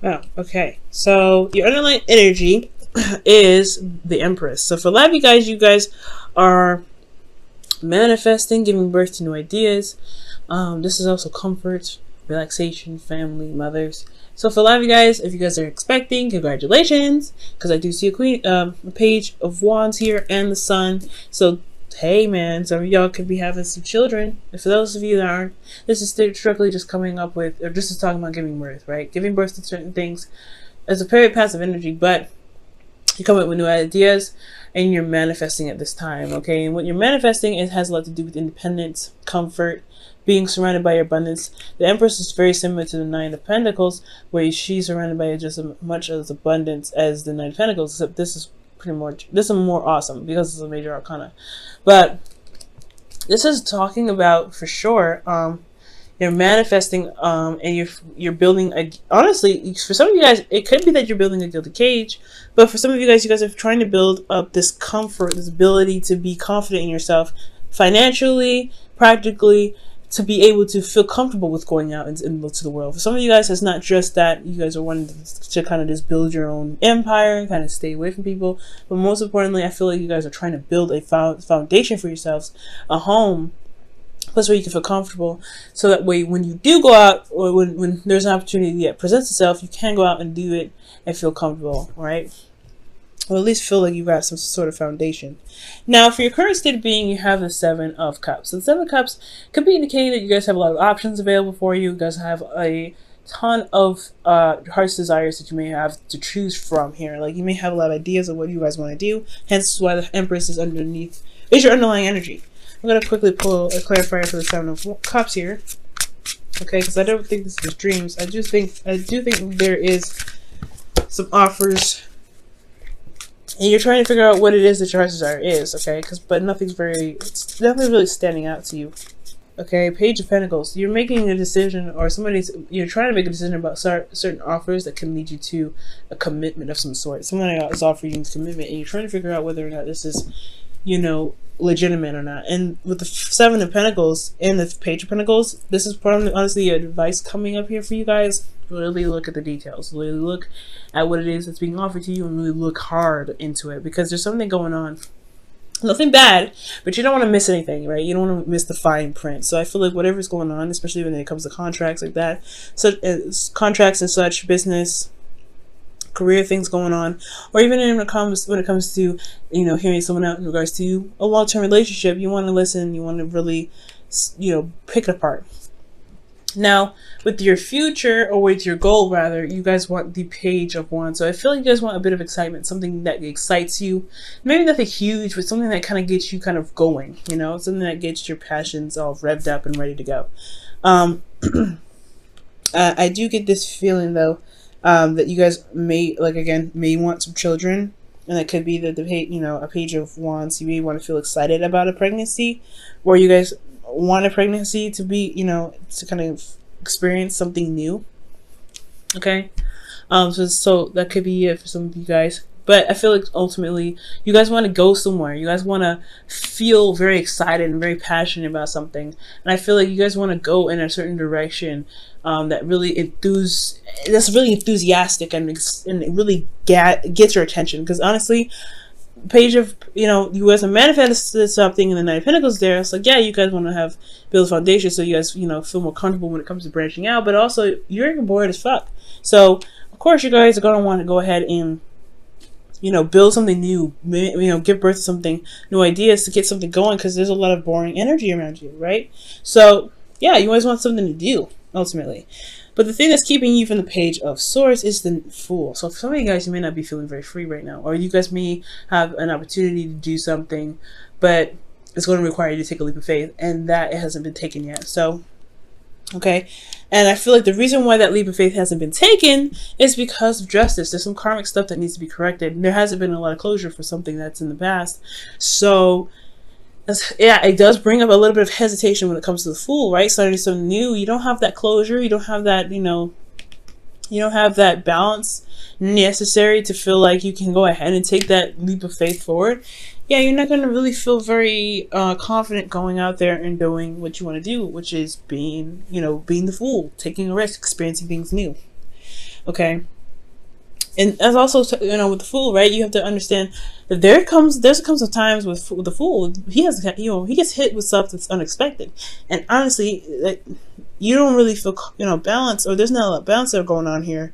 Oh, okay. So your underlying energy is the Empress. So for a lot of you guys are manifesting, giving birth to new ideas. This is also comfort, relaxation, family, mothers. So for a lot of you guys, if you guys are expecting, congratulations, because I do see a page of wands here and the sun. So hey man, some of y'all could be having some children. And for those of you that aren't, this is strictly just coming up with, or this is talking about giving birth, right? Giving birth to certain things is a very passive energy, but you come up with new ideas and you're manifesting at this time, okay? And what you're manifesting, it has a lot to do with independence, comfort, being surrounded by your abundance. The Empress is very similar to the Nine of Pentacles, where she's surrounded by just as much as abundance as the Nine of Pentacles, except this is more awesome because it's a major arcana. But this is talking about, for sure, you're manifesting, and you're building honestly, for some of you guys, it could be that you're building a gilded cage, but for some of you guys are trying to build up this comfort, this ability to be confident in yourself, financially, practically, to be able to feel comfortable with going out into the world. For some of you guys, it's not just that you guys are wanting to kind of just build your own empire and kind of stay away from people, but most importantly, I feel like you guys are trying to build a foundation for yourselves, a home, place where you can feel comfortable, so that way when you do go out, or when there's an opportunity that presents itself, you can go out and do it and feel comfortable, right? Or at least feel like you got some sort of foundation. Now, for your current state of being, you have the Seven of Cups. So the Seven of Cups could be indicating that you guys have a lot of options available for you. You guys have a ton of heart's desires that you may have to choose from here. Like, you may have a lot of ideas of what you guys want to do. Hence why the Empress is underneath, is your underlying energy. I'm going to quickly pull a clarifier for the Seven of Cups here. Okay, because I don't think this is dreams. I do think there is some offers, and you're trying to figure out what it is that your heart's desire is, okay? But nothing's really standing out to you. Okay, Page of Pentacles. You're making a decision, or you're trying to make a decision about certain offers that can lead you to a commitment of some sort. Someone is offering you commitment, and you're trying to figure out whether or not this is, legitimate or not. And with the Seven of Pentacles and the Page of Pentacles, this is probably honestly advice coming up here for you guys. Really look at the details. Really look at what it is that's being offered to you, and really look hard into it, because there's something going on. Nothing bad, but you don't want to miss anything, right? You don't want to miss the fine print. So I feel like whatever's going on, especially when it comes to contracts like that, contracts and such, business, career things going on, or even when it comes to hearing someone out in regards to a long-term relationship, you want to listen, you want to really pick it apart. Now, with your future, or with your goal rather, you guys want the Page of Wands. So I feel like you guys want a bit of excitement, something that excites you. Maybe nothing huge, but something that kind of gets you kind of going, something that gets your passions all revved up and ready to go. I do get this feeling though, that you guys may want some children, and that could be a Page of Wands. You may want to feel excited about a pregnancy, or you guys want a pregnancy to be, to kind of experience something new. Okay, so that could be it for some of you guys. But I feel like ultimately you guys want to go somewhere. You guys want to feel very excited and very passionate about something. And I feel like you guys want to go in a certain direction that's really enthusiastic, and it really gets your attention. Because honestly, Page of, you guys have manifested something in the Nine of Pentacles there. It's like, yeah, you guys want to build a foundation so you guys, feel more comfortable when it comes to branching out. But also, you're bored as fuck. So, of course, you guys are going to want to go ahead and build something new, give birth to something, new ideas to get something going, because there's a lot of boring energy around you, right? So, yeah, you always want something to do, ultimately. But the thing that's keeping you from the Page of Swords is the Fool. So for some of you guys, you may not be feeling very free right now, or you guys may have an opportunity to do something, but it's going to require you to take a leap of faith, and that hasn't been taken yet. So, okay. And I feel like the reason why that leap of faith hasn't been taken is because of justice. There's some karmic stuff that needs to be corrected. There hasn't been a lot of closure for something that's in the past. So, yeah, it does bring up a little bit of hesitation when it comes to the Fool, right? Starting something new, you don't have that closure, you don't have that, you don't have that balance necessary to feel like you can go ahead and take that leap of faith forward. Yeah, you're not going to really feel very confident going out there and doing what you want to do, which is being the Fool, taking a risk, experiencing things new. Okay. And as also, you know, with the Fool, right? You have to understand that there comes a times with the Fool, he gets hit with stuff that's unexpected, and honestly, you don't really feel, you know, balance, or there's not a lot of balance that are going on here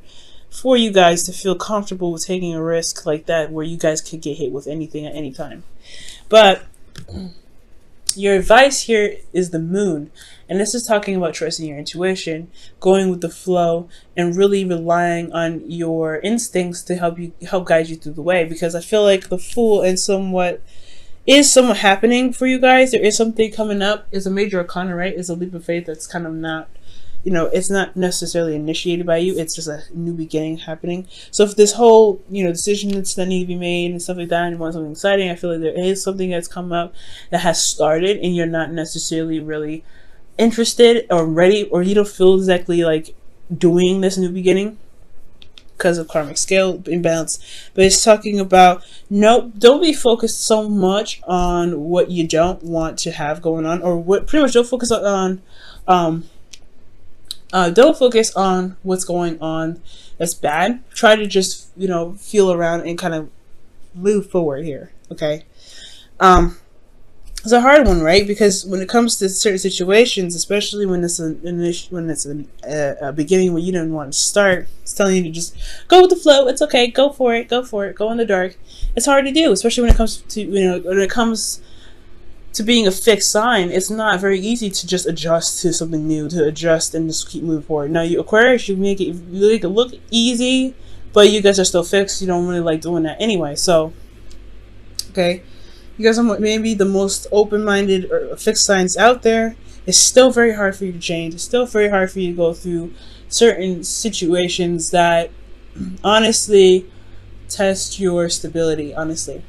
for you guys to feel comfortable with taking a risk like that, where you guys could get hit with anything at any time. But your advice here is the Moon, and this is talking about trusting your intuition, going with the flow, and really relying on your instincts to help guide you through the way. Because I feel like the Fool is somewhat happening for you guys. There is something coming up. It's a major arcana, right? It's a leap of faith that's kind of not, you know, it's not necessarily initiated by you. It's just a new beginning happening. So if this whole, you know, decision that need to be made and stuff like that, and you want something exciting, I feel like there is something that's come up that has started, and you're not necessarily really interested or ready, or you don't feel exactly like doing this new beginning because of karmic scale imbalance. But it's talking about, no, don't be focused so much on what you don't want to have going on, or what pretty much don't focus on don't focus on what's going on that's bad. Try to just, you know, feel around and kind of move forward here. Okay. It's a hard one, right? Because when it comes to certain situations, especially when it's a beginning where you didn't want to start, it's telling you to just go with the flow. It's okay. Go for it. Go for it. Go in the dark. It's hard to do, especially when it comes to, you know, when it comes to being a fixed sign. It's not very easy to just adjust to something new, to adjust and just keep moving forward. Now, you Aquarius, you make it look easy, but you guys are still fixed. You don't really like doing that anyway. So, okay. You guys are maybe the most open-minded or fixed signs out there. It's still very hard for you to change. It's still very hard for you to go through certain situations that honestly test your stability, honestly.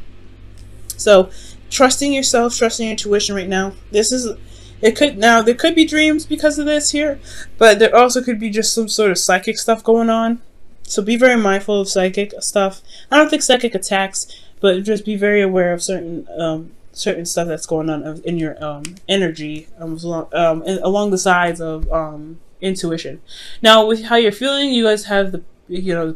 So trusting yourself, trusting your intuition right now. There could be dreams because of this here, but there also could be just some sort of psychic stuff going on. So be very mindful of psychic stuff. I don't think psychic attacks, but just be very aware of certain stuff that's going on in your energy along the sides of intuition. Now, with how you're feeling, you guys have the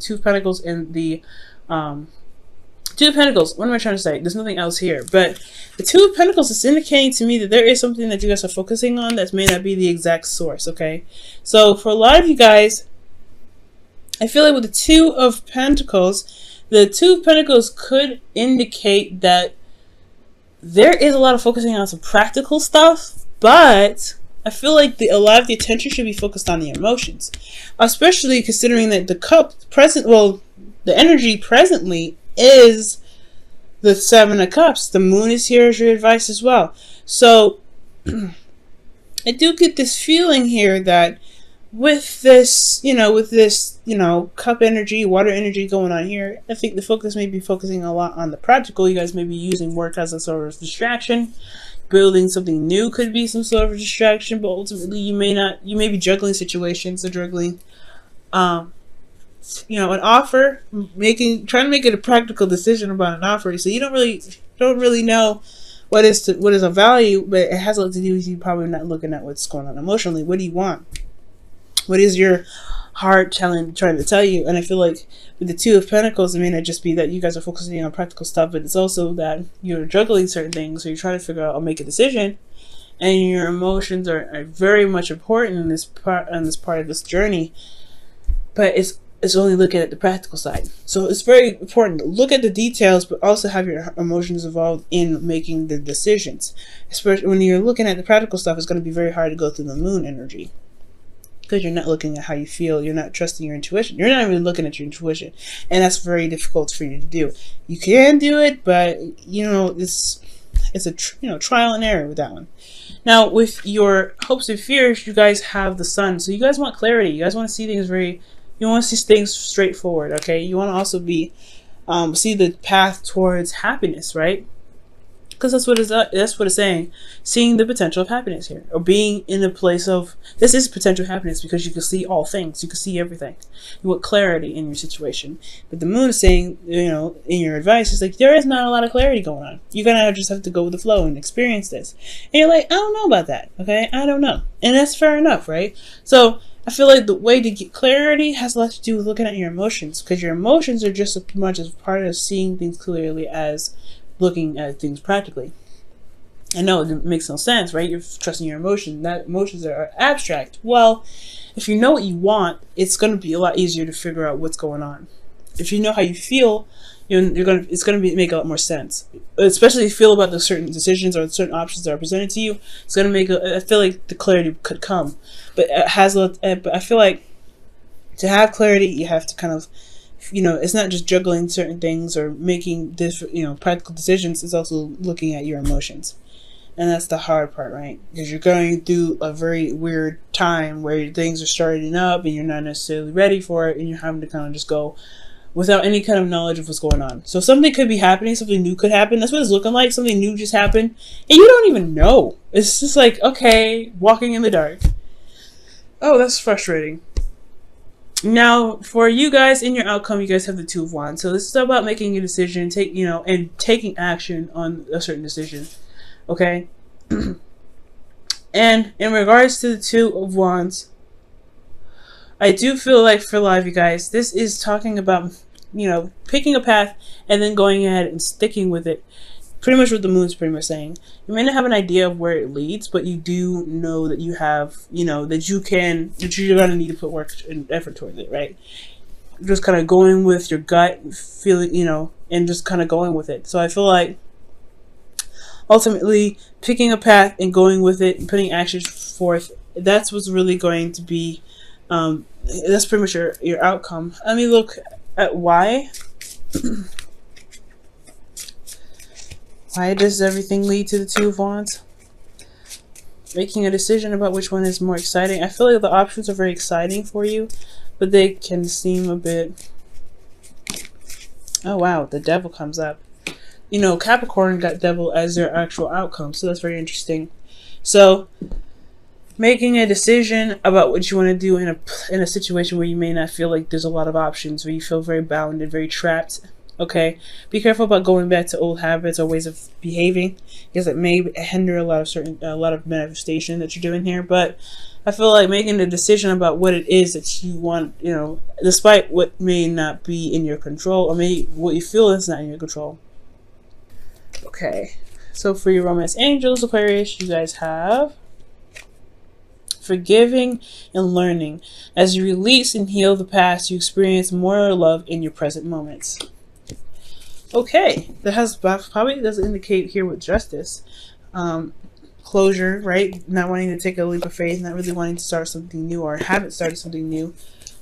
Two of Pentacles and the Two of Pentacles. What am I trying to say? There's nothing else here, but the Two of Pentacles is indicating to me that there is something that you guys are focusing on that may not be the exact source. Okay, so for a lot of you guys, I feel like with the Two of Pentacles, the Two of Pentacles could indicate that there is a lot of focusing on some practical stuff, but I feel like a lot of the attention should be focused on the emotions, especially considering that the energy presently is the Seven of Cups. The Moon is here as your advice as well. So I do get this feeling here that with this cup energy, water energy going on here, I think the focus may be focusing a lot on the practical. You guys may be using work as a sort of distraction. Building something new could be some sort of distraction, but ultimately you may be juggling situations, or juggling an offer, trying to make it a practical decision about an offer. So you don't really know what is a value, but it has a lot to do with you probably not looking at what's going on emotionally. What do you want? What is your heart trying to tell you? And I feel like with the Two of Pentacles, it may not just be that you guys are focusing on practical stuff, but it's also that you're juggling certain things, so you're trying to figure out or make a decision, and your emotions are very much important in this part of this journey. But it's only looking at the practical side. So it's very important to look at the details, but also have your emotions involved in making the decisions. Especially when you're looking at the practical stuff, it's going to be very hard to go through the Moon energy, because you're not looking at how you feel. You're not trusting your intuition. You're not even looking at your intuition. And that's very difficult for you to do. You can do it, but, it's a trial and error with that one. Now, with your hopes and fears, you guys have the Sun. So you guys want clarity. You guys want to see things you want to see things straightforward, okay? You want to also see the path towards happiness, right? Because that's what it's saying. Seeing the potential of happiness here, or being in a place of, this is potential happiness because you can see all things, you can see everything. You want clarity in your situation. But the Moon is saying, in your advice, it's like there is not a lot of clarity going on. You're gonna just have to go with the flow and experience this. And you're like, I don't know about that. Okay, I don't know, and that's fair enough, right? So I feel like the way to get clarity has a lot to do with looking at your emotions, because your emotions are just as much as part of seeing things clearly as looking at things practically. I know it makes no sense, right? You're trusting your emotion. That emotions are abstract. Well, if you know what you want, it's going to be a lot easier to figure out what's going on. If you know how you feel, it's going to make a lot more sense. Especially if you feel about the certain decisions or certain options that are presented to you, it's going to make I feel like the clarity could come. But but I feel like to have clarity, you have to kind of, it's not just juggling certain things or making practical decisions. It's also looking at your emotions. And that's the hard part, right? Because you're going through a very weird time where things are starting up and you're not necessarily ready for it, and you're having to kind of just go without any kind of knowledge of what's going on. So something could be happening, something new could happen. That's what it's looking like. Something new just happened, and you don't even know. It's just like, okay, walking in the dark. Oh, that's frustrating. Now, for you guys in your outcome, you guys have the Two of Wands. So this is about making a decision, and taking action on a certain decision. Okay? And in regards to the Two of Wands, I do feel like for a lot of you guys, this is talking about, picking a path and then going ahead and sticking with it. Pretty much what the moon's pretty much saying. You may not have an idea of where it leads, but you do know that you have, that you're going to need to put work and effort towards it, right? Just kind of going with your gut feeling, and just kind of going with it. So I feel like ultimately picking a path and going with it and putting actions forth, that's what's really going to be, that's pretty much your outcome. Let me look at why. Why does everything lead to the Two of Wands? Making a decision about which one is more exciting. I feel like the options are very exciting for you, but they can seem a bit... Oh wow, the Devil comes up. Capricorn got Devil as their actual outcome, so that's very interesting. So, making a decision about what you want to do in a situation where you may not feel like there's a lot of options, where you feel very bound and very trapped. Okay, be careful about going back to old habits or ways of behaving, because it may hinder a lot of manifestation that you're doing here. But I feel like making a decision about what it is that you want, despite what may not be in your control, or what you feel is not in your control. Okay, so for your romance angels, Aquarius, you guys have forgiving and learning. As you release and heal the past, you experience more love in your present moments. Okay, that probably doesn't indicate here with justice. Closure, right? Not wanting to take a leap of faith, not really wanting to start something new, or haven't started something new,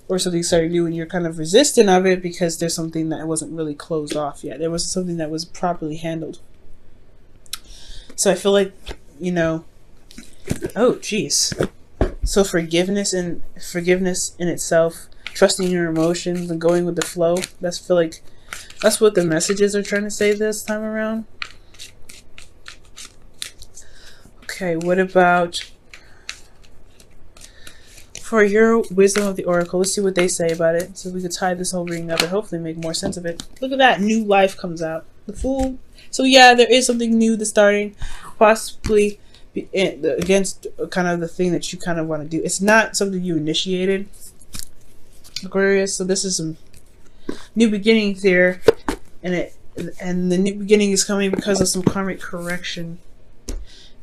or something started new and you're kind of resistant of it because there's something that wasn't really closed off yet. There was something that was properly handled. So I feel like, oh jeez. So forgiveness in itself, trusting your emotions and going with the flow. That's what the messages are trying to say this time around. Okay, what about for your wisdom of the oracle? Let's see what they say about it, so we could tie this whole reading up and hopefully make more sense of it. Look at that, new life comes out. The Fool. So yeah, there is something new that's starting, possibly against kind of the thing that you kind of want to do. It's not something you initiated, Aquarius. So this is some new beginnings here, and the new beginning is coming because of some karmic correction.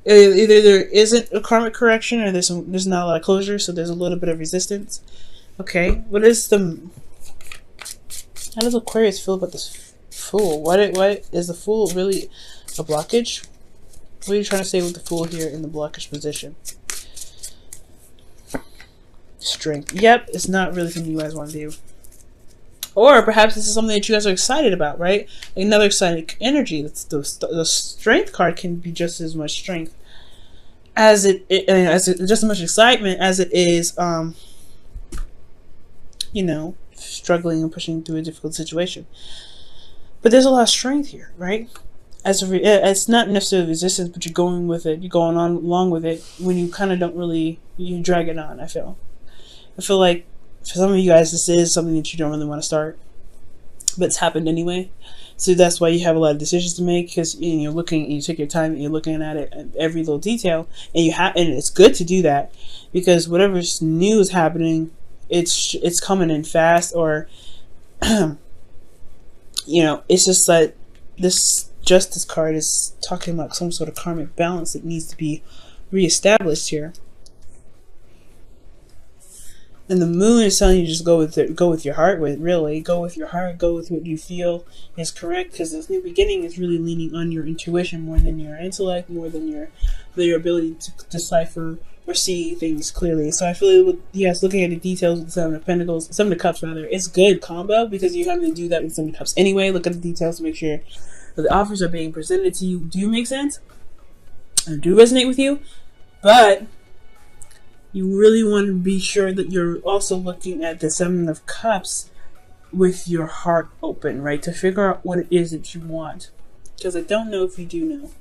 Either there isn't a karmic correction, or there's not a lot of closure, so there's a little bit of resistance. Okay, how does Aquarius feel about this Fool? What is the Fool really a blockage? What are you trying to say with the Fool here in the blockage position? Strength. Yep, it's not really something you guys want to do. Or perhaps this is something that you guys are excited about, right? Another exciting energy. The Strength card can be just as much strength as just as much excitement as it is, struggling and pushing through a difficult situation. But there's a lot of strength here, right? It's not necessarily resistance, but you're going with it. You're going on along with it when you kind of don't really, you drag it on. I feel like for some of you guys, this is something that you don't really want to start, but it's happened anyway. So that's why you have a lot of decisions to make, because you're looking, and you take your time, and you're looking at it, at every little detail, and and it's good to do that, because whatever's new is happening, it's coming in fast, or it's just like this Justice card is talking about some sort of karmic balance that needs to be reestablished here. And the Moon is telling you just go with it, go with your heart. Go with your heart. Go with what you feel is correct. Because this new beginning is really leaning on your intuition more than your intellect, more than your ability to decipher or see things clearly. So I feel looking at the details with the Seven of Pentacles, Seven of Cups rather, it's good combo, because you're having to do that with Seven of Cups anyway. Look at the details to make sure that the offers are being presented to you do make sense and do resonate with you, but you really want to be sure that you're also looking at the Seven of Cups with your heart open, right? To figure out what it is that you want. Because I don't know if you do know.